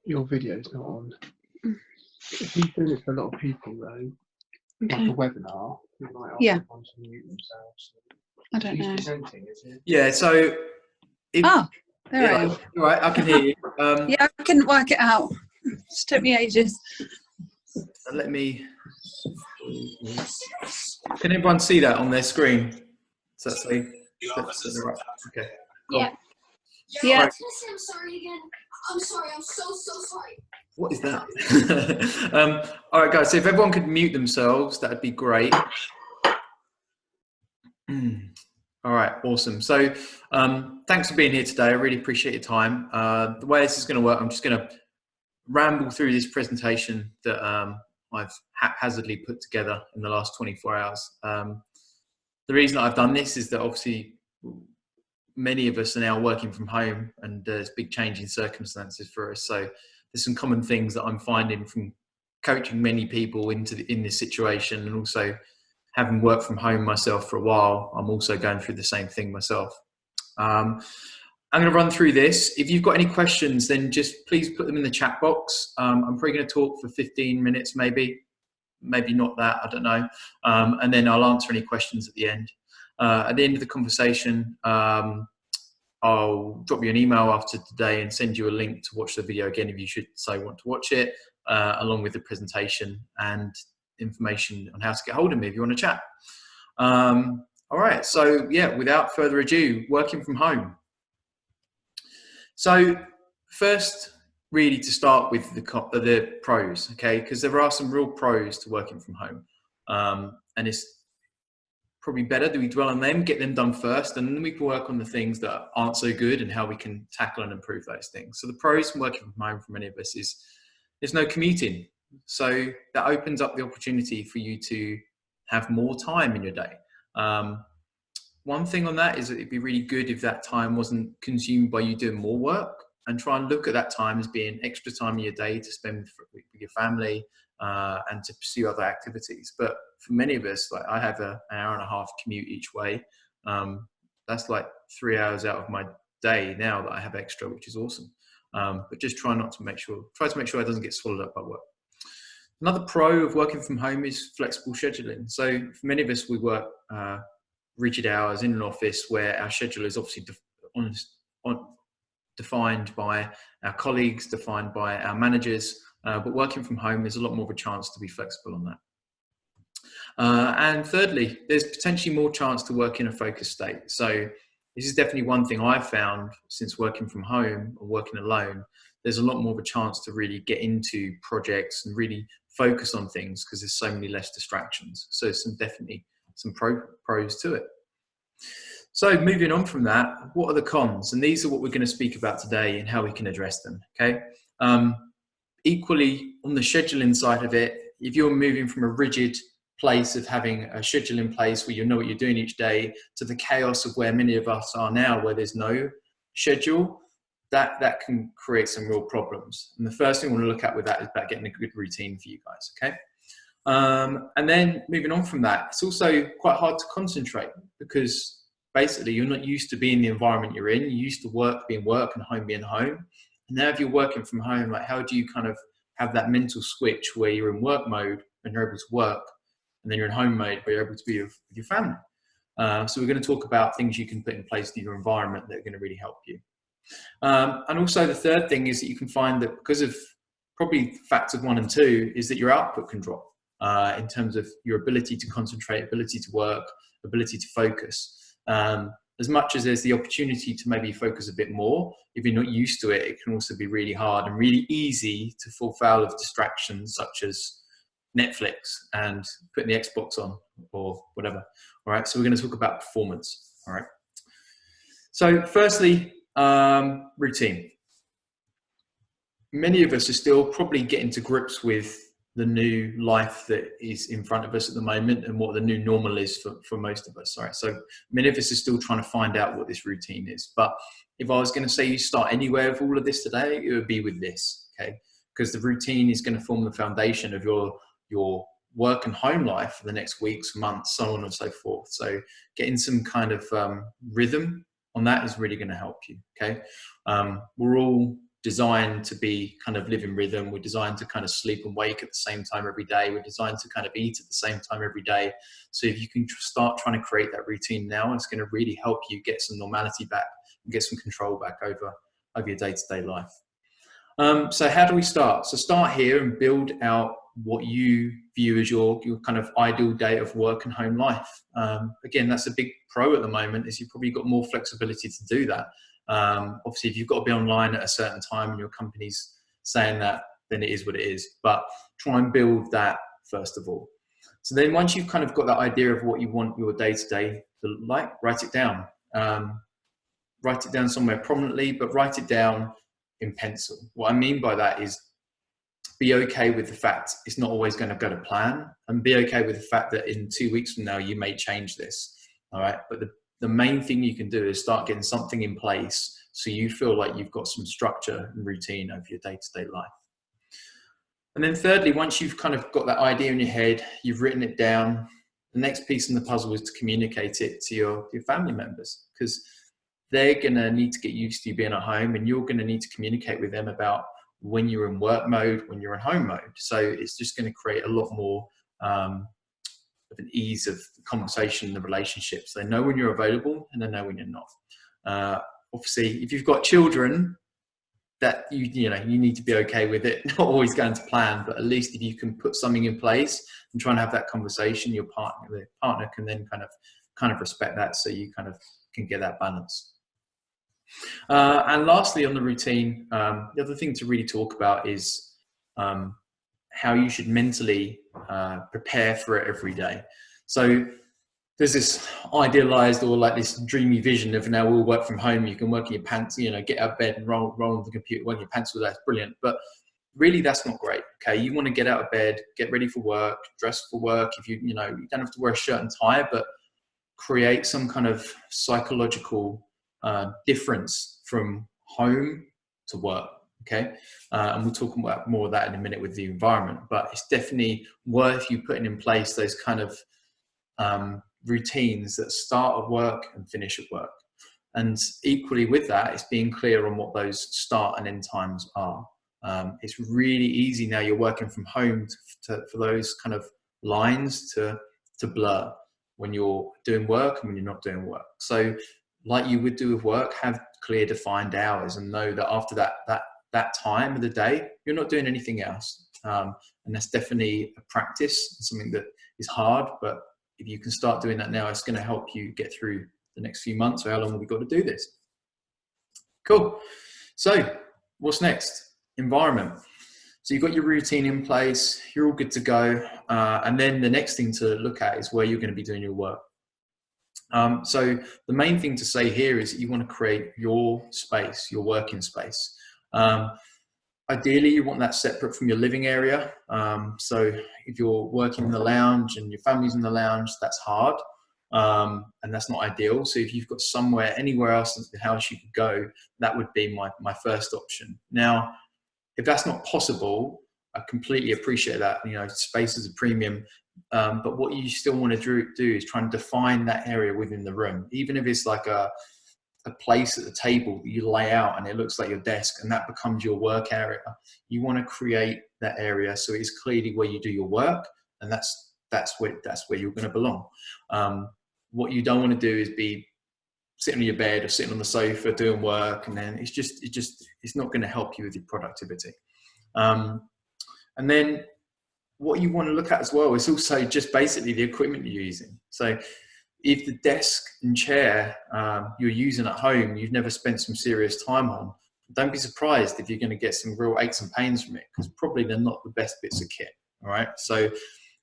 your video's not on. If he's doing it for a lot of people though, like Okay. a webinar, you might ask Yeah. everyone to mute themselves. I don't He's know. presenting, is he? Yeah, so if, There I am. all right, I can hear you. Yeah, I couldn't work it out. It's took me ages. Let me. Can everyone see that on their screen? Does that say? Right. Okay. Cool. Yeah. Yeah. Right. I'm sorry again. I'm sorry. I'm so sorry. What is that? All right, guys. So if everyone could mute themselves, that'd be great. All right, awesome. So thanks for being here today. I really appreciate your time. The way this is going to work, I'm just going to ramble through this presentation that I've haphazardly put together in the last 24 hours. The reason I've done this is that obviously many of us are now working from home and there's big change in circumstances for us. So there's some common things that I'm finding from coaching many people in this situation, and also having worked from home myself for a while, I'm also going through the same thing myself. I'm going to run through this. If you've got any questions, then just please put them in the chat box. I'm probably going to talk for 15 minutes, maybe not that, I don't know. And then I'll answer any questions at the end. At the end of the conversation, I'll drop you an email after today and send you a link to watch the video again if you should say want to watch it, along with the presentation and information on how to get hold of me if you want to chat. All right, so yeah, without further ado, working from home. So first, really to start with the pros, okay, because there are some real pros to working from home, and it's probably better that we dwell on them, get them done first, and then we can work on the things that aren't so good and how we can tackle and improve those things. So the pros from working from home for many of us is there's no commuting. So that opens up the opportunity for you to have more time in your day. One thing on that is that it'd be really good if that time wasn't consumed by you doing more work, and try and look at that time as being extra time in your day to spend with your family and to pursue other activities. But for many of us, like I have an hour and a half commute each way. That's like 3 hours out of my day now that I have extra, which is awesome. But just try to make sure it doesn't get swallowed up by work. Another pro of working from home is flexible scheduling. So for many of us, we work rigid hours in an office where our schedule is obviously defined by our colleagues, defined by our managers, but working from home, there's a lot more of a chance to be flexible on that. And thirdly, there's potentially more chance to work in a focused state. So this is definitely one thing I've found since working from home or working alone. There's a lot more of a chance to really get into projects and really focus on things because there's so many less distractions. So definitely some pros to it. So moving on from that, what are the cons? And these are what we're going to speak about today and how we can address them. Okay. Equally, on the scheduling side of it, if you're moving from a rigid place of having a schedule in place where you know what you're doing each day to the chaos of where many of us are now, where there's no schedule, that can create some real problems. And the first thing we want to look at with that is about getting a good routine for you guys. Okay. And then moving on from that, it's also quite hard to concentrate because basically you're not used to being in the environment you're in. You're used to work being work and home being home. And now if you're working from home, like how do you kind of have that mental switch where you're in work mode and you're able to work, and then you're in home mode where you're able to be with your family? So we're going to talk about things you can put in place in your environment that are going to really help you. And also the third thing is that you can find that because of probably factors 1 and 2 is that your output can drop in terms of your ability to concentrate, ability to work, ability to focus. As much as there's the opportunity to maybe focus a bit more, if you're not used to it, it can also be really hard and really easy to fall foul of distractions such as Netflix and putting the Xbox on or whatever. All right, so we're going to talk about performance. All right. So firstly, routine. Many of us are still probably getting to grips with the new life that is in front of us at the moment and what the new normal is for most of us. All right, so many of us are still trying to find out what this routine is. But if I was going to say you start anywhere with all of this today, it would be with this, okay? Because the routine is going to form the foundation of your work and home life for the next weeks, months, so on and so forth. So getting some kind of rhythm on that is really going to help you, okay? We're all designed to be kind of live in rhythm. We're designed to kind of sleep and wake at the same time every day. We're designed to kind of eat at the same time every day. So if you can start trying to create that routine now, it's going to really help you get some normality back and get some control back over your day-to-day life. So how do we start? So start here and build out what you view as your kind of ideal day of work and home life. Again, that's a big pro at the moment, is you've probably got more flexibility to do that. Obviously, if you've got to be online at a certain time and your company's saying that, then it is what it is. But try and build that first of all. So then once you've kind of got that idea of what you want your day-to-day to look like, write it down. Write it down somewhere prominently, but write it down in pencil. What I mean by that is be okay with the fact it's not always going to go to plan, and be okay with the fact that in 2 weeks from now you may change this. All right, but the main thing you can do is start getting something in place so you feel like you've got some structure and routine over your day-to-day life. And then thirdly, once you've kind of got that idea in your head, you've written it down, the next piece in the puzzle is to communicate it to your family members, because they're going to need to get used to you being at home, and you're going to need to communicate with them about when you're in work mode, when you're in home mode. So it's just going to create a lot more of an ease of the conversation and the relationships. They know when you're available and they know when you're not. Obviously, if you've got children, that you need to be okay with it, not always going to plan, but at least if you can put something in place and try and have that conversation, the partner can then kind of respect that, so you kind of can get that balance. And lastly, on the routine, the other thing to really talk about is how you should mentally prepare for it every day. So there's this idealized or like this dreamy vision of now we'll work from home. You can work in your pants, get out of bed and roll on the computer, work in your pants all day. It's brilliant. But really, that's not great. Okay, you want to get out of bed, get ready for work, dress for work. If you don't have to wear a shirt and tie, but create some kind of psychological difference from home to work. Okay, and we'll talk about more of that in a minute with the environment, but it's definitely worth you putting in place those kind of routines that start at work and finish at work. And equally with that, it's being clear on what those start and end times are. It's really easy now you're working from home for those kind of lines to blur when you're doing work and when you're not doing work. So like you would do with work, have clear defined hours and know that after that time of the day, you're not doing anything else. And that's definitely a practice, something that is hard, but if you can start doing that now, it's going to help you get through the next few months. So how long have we got to do this? Cool. So what's next? Environment. So you've got your routine in place, you're all good to go. And then the next thing to look at is where you're going to be doing your work. So the main thing to say here is that you want to create your space, your working space. Ideally, you want that separate from your living area. So if you're working in the lounge and your family's in the lounge, that's hard. And that's not ideal. So if you've got anywhere else in the house you could go, that would be my first option. Now, if that's not possible, I completely appreciate that. Space is a premium. But what you still want to do is try and define that area within the room. Even if it's like a place at the table that you lay out and it looks like your desk and that becomes your work area, you want to create that area so it's clearly where you do your work, and that's where you're going to belong. What you don't want to do is be sitting on your bed or sitting on the sofa doing work, and then it's not going to help you with your productivity. And then what you want to look at as well is also just basically the equipment you're using. So if the desk and chair you're using at home, you've never spent some serious time on, don't be surprised if you're going to get some real aches and pains from it, because probably they're not the best bits of kit. All right. So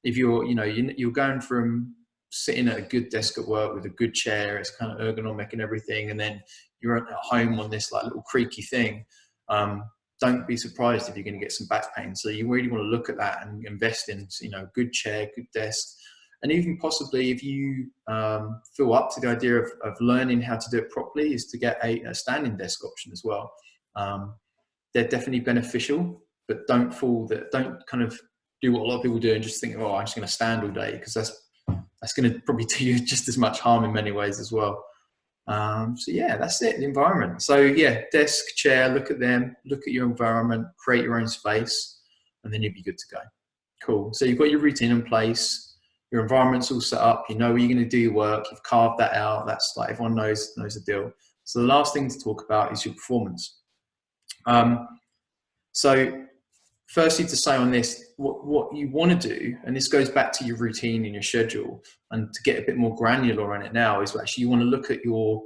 if you're going from sitting at a good desk at work with a good chair, it's kind of ergonomic and everything, and then you're at home on this like little creaky thing, don't be surprised if you're going to get some back pain. So you really want to look at that and invest in, good chair, good desk. And even possibly if you feel up to the idea of learning how to do it properly, is to get a standing desk option as well. They're definitely beneficial, but don't kind of do what a lot of people do and just think, oh, I'm just going to stand all day, because that's going to probably do you just as much harm in many ways as well. So yeah, that's it, the environment. So yeah, desk, chair, look at them, look at your environment, create your own space, and then you'll be good to go. Cool. So you've got your routine in place, your environment's all set up, you know where you're going to do your work, you've carved that out. That's like everyone knows the deal. So the last thing to talk about is your performance. So firstly, to say on this, what you want to do, and this goes back to your routine and your schedule, and to get a bit more granular on it now, is actually you want to look at your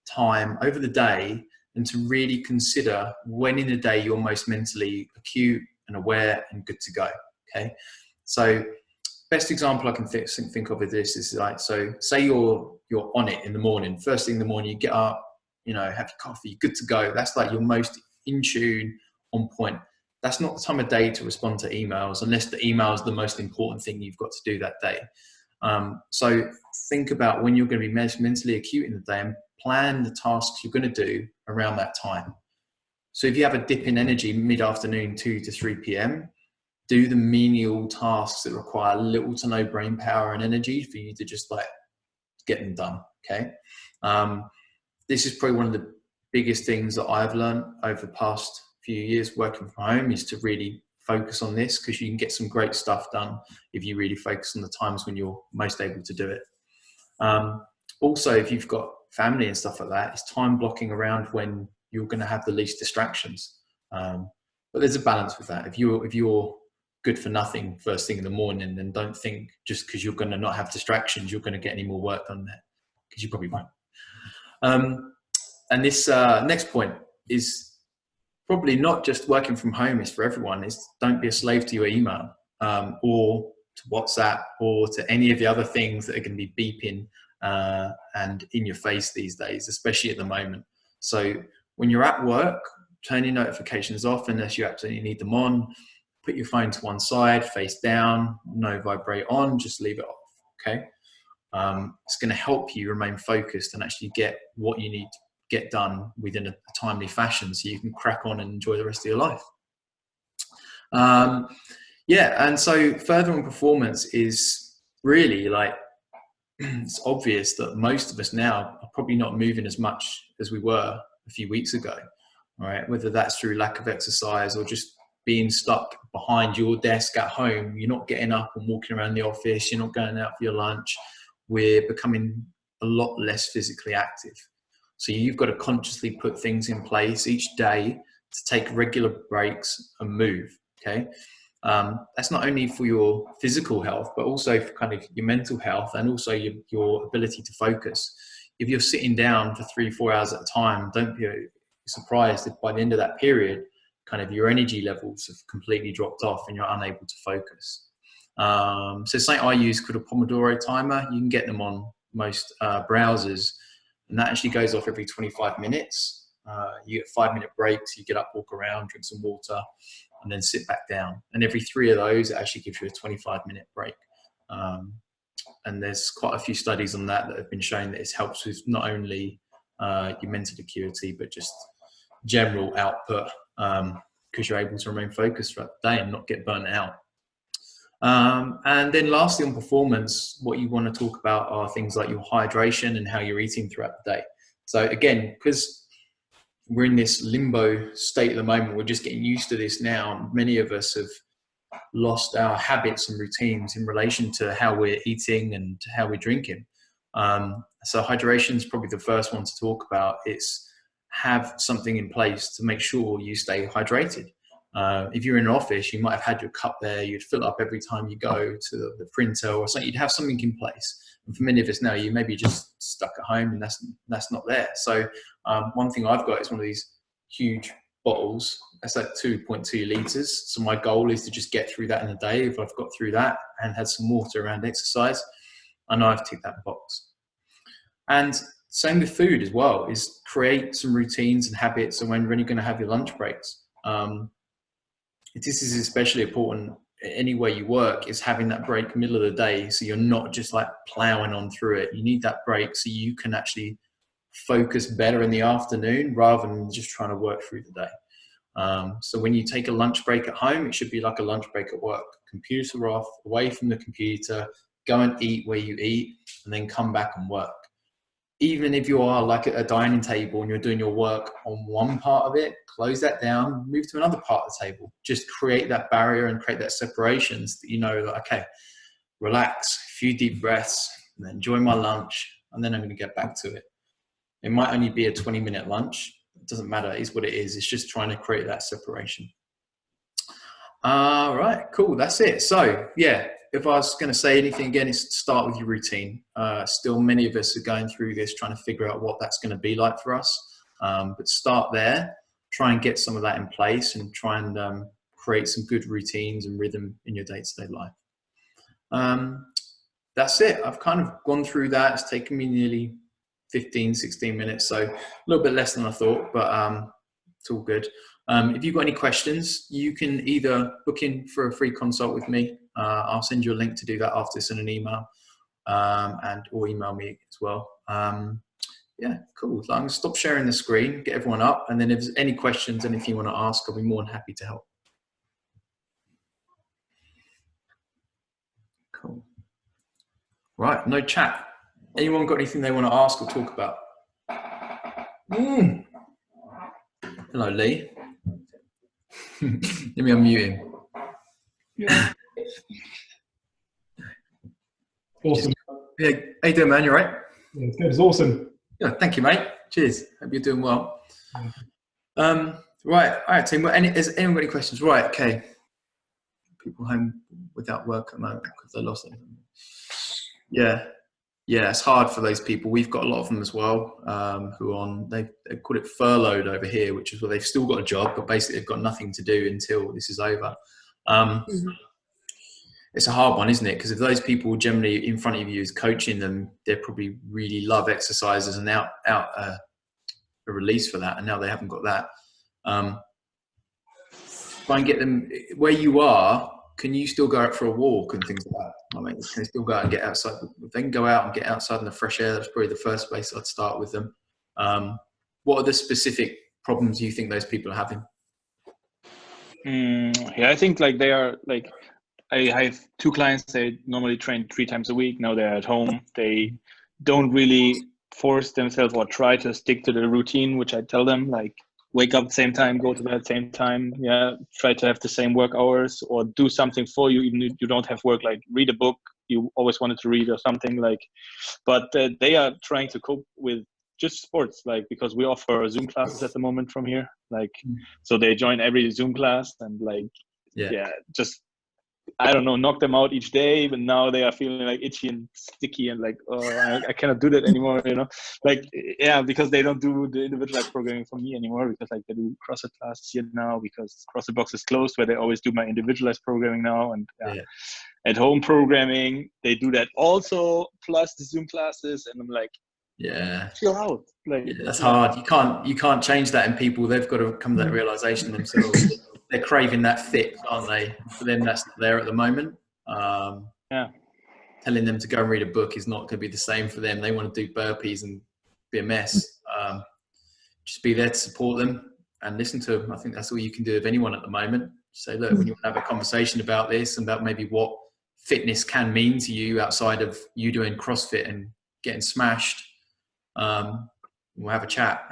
time over the day and to really consider when in the day you're most mentally acute and aware and good to go. Okay, so best example I can think of with this is like, so say you're on it in the morning, first thing in the morning, you get up, you know, have your coffee, good to go. That's like your most in tune, on point. That's not the time of day to respond to emails unless the email is the most important thing you've got to do that day. So think about when you're going to be mentally acute in the day and plan the tasks you're going to do around that time. So if you have a dip in energy mid-afternoon, 2 to 3 p.m., do the menial tasks that require little to no brain power and energy for you to just like get them done. Okay. This is probably one of the biggest things that I've learned over the past few years working from home, is to really focus on this, because you can get some great stuff done if you really focus on the times when you're most able to do it. Also, if you've got family and stuff like that, it's time blocking around when you're going to have the least distractions. But there's a balance with that. If you're good for nothing first thing in the morning, then don't think just because you're going to not have distractions, you're going to get any more work done there, because you probably won't. And this next point is probably not just working from home, is for everyone, is don't be a slave to your email, or to WhatsApp, or to any of the other things that are going to be beeping and in your face these days, especially at the moment. So when you're at work, turn your notifications off unless you absolutely need them on. Put your phone to one side, face down, no vibrate on, just leave it off. Okay. It's going to help you remain focused and actually get what you need to get done within a timely fashion, so you can crack on and enjoy the rest of your life. Yeah, and so further on performance is really like, it's obvious that most of us now are probably not moving as much as we were a few weeks ago, all right? Whether that's through lack of exercise or just being stuck behind your desk at home, you're not getting up and walking around the office, you're not going out for your lunch, we're becoming a lot less physically active. So you've got to consciously put things in place each day to take regular breaks and move, okay? That's not only for your physical health, but also for kind of your mental health, and also your ability to focus. If you're sitting down for 3-4 hours at a time, don't be surprised if by the end of that period, kind of your energy levels have completely dropped off and you're unable to focus. So something I use called a Pomodoro timer. You can get them on most browsers. And that actually goes off every 25 minutes. You get 5-minute breaks, you get up, walk around, drink some water, and then sit back down. And every 3 of those, it actually gives you a 25-minute break. And there's quite a few studies on that have been showing that it helps with not only your mental acuity, but just general output, because you're able to remain focused throughout the day and not get burnt out. And then lastly, on performance, what you want to talk about are things like your hydration and how you're eating throughout the day. So again, because we're in this limbo state at the moment, we're just getting used to this now. Many of us have lost our habits and routines in relation to how we're eating and how we're drinking. So hydration is probably the first one to talk about. It's have something in place to make sure you stay hydrated. If you're in an office, you might have had your cup there, you'd fill up every time you go to the printer or something, you'd have something in place. And for many of us now, you may be just stuck at home and that's not there. So one thing I've got is one of these huge bottles. That's like 2.2 litres. So my goal is to just get through that in a day. If I've got through that and had some water around exercise, I know I've ticked that box. And same with food as well, is create some routines and habits. And when you're going to have your lunch breaks, this is especially important anywhere you work, is having that break middle of the day, so you're not just like plowing on through it. You need that break so you can actually focus better in the afternoon rather than just trying to work through the day. So when you take a lunch break at home, it should be like a lunch break at work. Computer off, away from the computer, go and eat where you eat, and then come back and work. even if you are like at a dining table and you're doing your work on one part of it, close that down, move to another part of the table. Just create that barrier and create that separation so that you know that, okay, relax, a few deep breaths, and then enjoy my lunch, and then I'm going to get back to it. It might only be a 20-minute lunch. It doesn't matter. It's what it is. It's just trying to create that separation. Right, cool. That's it. So yeah, if I was going to say anything again, it's start with your routine. Still, many of us are going through this, trying to figure out what that's going to be like for us. But start there, try and get some of that in place, and try and create some good routines and rhythm in your day-to-day life. That's it. I've kind of gone through that. It's taken me nearly 15, 16 minutes, so a little bit less than I thought, but it's all good. If you've got any questions, you can either book in for a free consult with me. I'll send you a link to do that after this in an email, or email me as well. Yeah, cool. I'm going to stop sharing the screen, get everyone up, and then if there's any questions, anything you want to ask, I'll be more than happy to help. Cool. Right, no chat. Anyone got anything they want to ask or talk about? Hello, Lee. Let me unmute him. Yeah. Awesome. Yeah, how you doing, man? You all right? Yeah, it's good. It's awesome. Yeah, thank you, mate. Cheers. Hope you're doing well. Right, all right, team. Has anyone got any questions? Right, okay. People home without work at the moment because they lost it. Yeah, it's hard for those people. We've got a lot of them as well who are on, they call it furloughed over here, which is where they've still got a job, but basically they've got nothing to do until this is over. It's a hard one, isn't it? Because if those people generally in front of you is coaching them, they probably really love exercises and out a release for that, and now they haven't got that. Try and get them where you are. Can you still go out for a walk and things like that? I mean, can they still go out and get outside? If they can go out and get outside in the fresh air, that's probably the first place I'd start with them. What are the specific problems you think those people are having? Yeah, I think like they are like, I have two clients, they normally train 3 times a week. Now they're at home. They don't really force themselves or try to stick to the routine, which I tell them, like, wake up at the same time, go to bed at the same time. Yeah, try to have the same work hours or do something for you, even if you don't have work, like read a book you always wanted to read or something like. But they are trying to cope with just sports, like, because we offer Zoom classes at the moment from here, like, so they join every Zoom class and like, yeah, just, I don't know, knock them out each day, but now they are feeling like itchy and sticky and like, oh, I cannot do that anymore, you know, like, yeah, because they don't do the individualized programming for me anymore, because like they do CrossFit classes here now because CrossFit Box is closed, where they always do my individualized programming now, and at home programming, they do that also, plus the Zoom classes, and I'm like, chill out. Like, that's hard. You can't change that in people. They've got to come to that realization themselves. They're craving that fit, aren't they? For them, that's not there at the moment. Telling them to go and read a book is not going to be the same for them. They want to do burpees and be a mess. Just be there to support them and listen to them. I think that's all you can do of anyone at the moment. Say, look, when you have a conversation about this, and about maybe what fitness can mean to you outside of you doing CrossFit and getting smashed, we'll have a chat.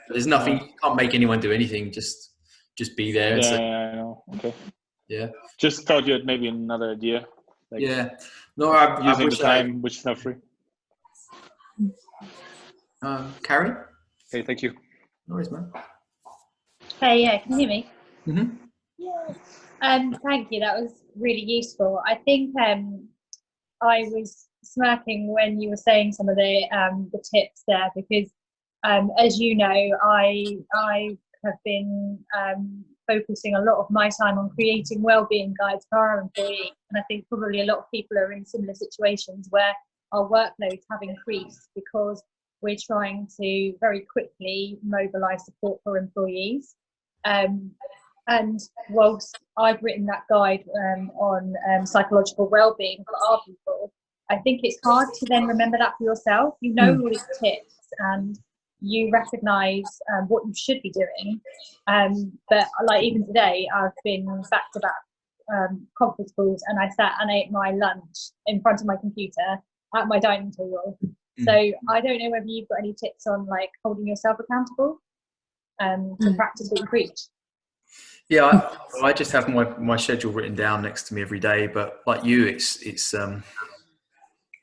There's nothing, you can't make anyone do anything. Just be there. Yeah, I know. Okay. Yeah. Just thought you had maybe another idea. Like, no, I using wish the time, which is not free. Carrie? Okay, thank you. No worries, man. Hey, yeah, can you hear me? Mm-hmm. Thank you. That was really useful. I think I was smirking when you were saying some of the tips there, because as you know, I have been focusing a lot of my time on creating wellbeing guides for our employees, and I think probably a lot of people are in similar situations where our workloads have increased because we're trying to very quickly mobilise support for employees. And whilst I've written that guide on psychological well-being for our people, I think it's hard to then remember that for yourself. You know all these tips and you recognise what you should be doing. But like even today, I've been back-to-back conference calls, and I sat and ate my lunch in front of my computer at my dining table. So I don't know whether you've got any tips on like holding yourself accountable to practice what you preach. Yeah, I just have my schedule written down next to me every day. But like you, it's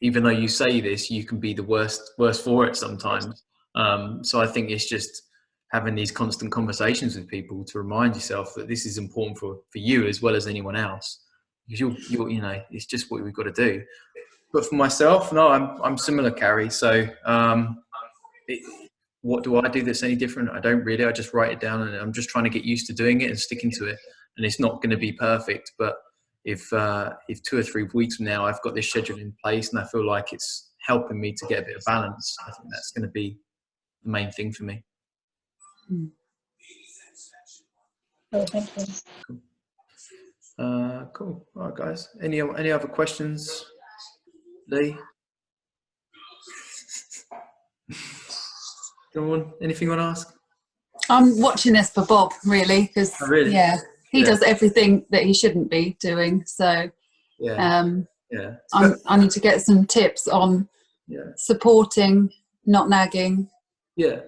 even though you say this, you can be the worst for it sometimes. So I think it's just having these constant conversations with people to remind yourself that this is important for you as well as anyone else. Because you're it's just what we've got to do. But for myself, no, I'm similar, Carrie. So what do I do that's any different? I don't really. I just write it down, and I'm just trying to get used to doing it and sticking to it. And it's not going to be perfect, but if 2 or 3 weeks from now I've got this schedule in place and I feel like it's helping me to get a bit of balance, I think that's going to be the main thing for me. Oh, thank you. Cool. All right, guys. Any other questions, Lee? Go on. Anything you want to ask? I'm watching this for Bob, really, because Oh, really? he does everything that he shouldn't be doing. So I need to get some tips on supporting, not nagging. Yeah.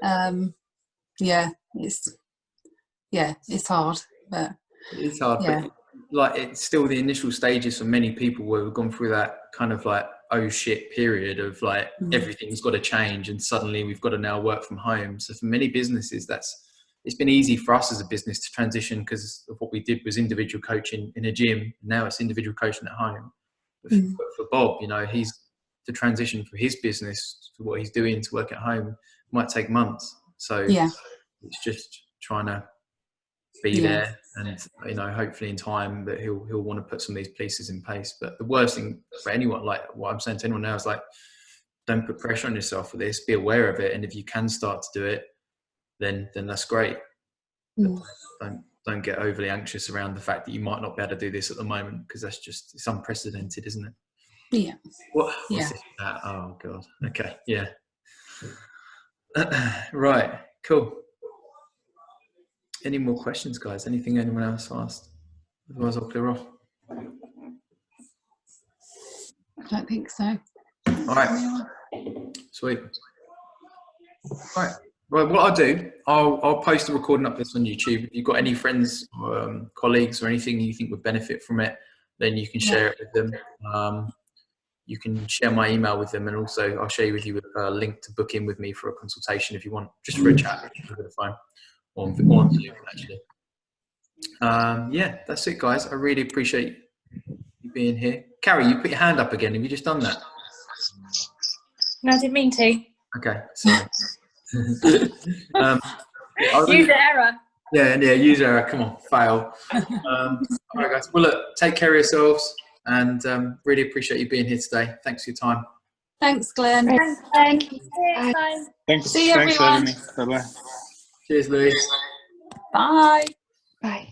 It's hard, but It's hard, but like it's still the initial stages for many people where we've gone through that kind of like oh shit period of like everything's got to change and suddenly we've got to now work from home. So for many businesses, it's been easy for us as a business to transition because of what we did was individual coaching in a gym. Now it's individual coaching at home. But for Bob, he's to transition from his business to what he's doing to work at home might take months. So it's just trying to be there, and hopefully in time that he'll want to put some of these pieces in place. But the worst thing for anyone, like what I'm saying to anyone now, is like, don't put pressure on yourself for this. Be aware of it, and if you can start to do it, then that's great. Don't get overly anxious around the fact that you might not be able to do this at the moment, because it's unprecedented, isn't it? Yeah. What's this? Oh God. Okay. Yeah. Right. Cool. Any more questions, guys? Anything anyone else asked? Otherwise, I'll clear off. I don't think so. All right. Sweet. All right. Well, what I'll do, I'll post a recording up this on YouTube. If you've got any friends or colleagues or anything you think would benefit from it, then you can share it with them. You can share my email with them, and also I'll share with you a link to book in with me for a consultation if you want, just for a chat over the phone. On Zoom, actually. That's it, guys. I really appreciate you being here. Carrie, you put your hand up again. Have you just done that? No, I didn't mean to. Okay, sorry. User error. Yeah, user error. Come on, fail. All right, guys. Well, look, take care of yourselves, and really appreciate you being here today. Thanks for your time. Thanks, Glenn. Thank you. Bye. Thanks. See you, Thanks for everyone. having me. Bye bye. Cheers, Louise. Bye. Bye.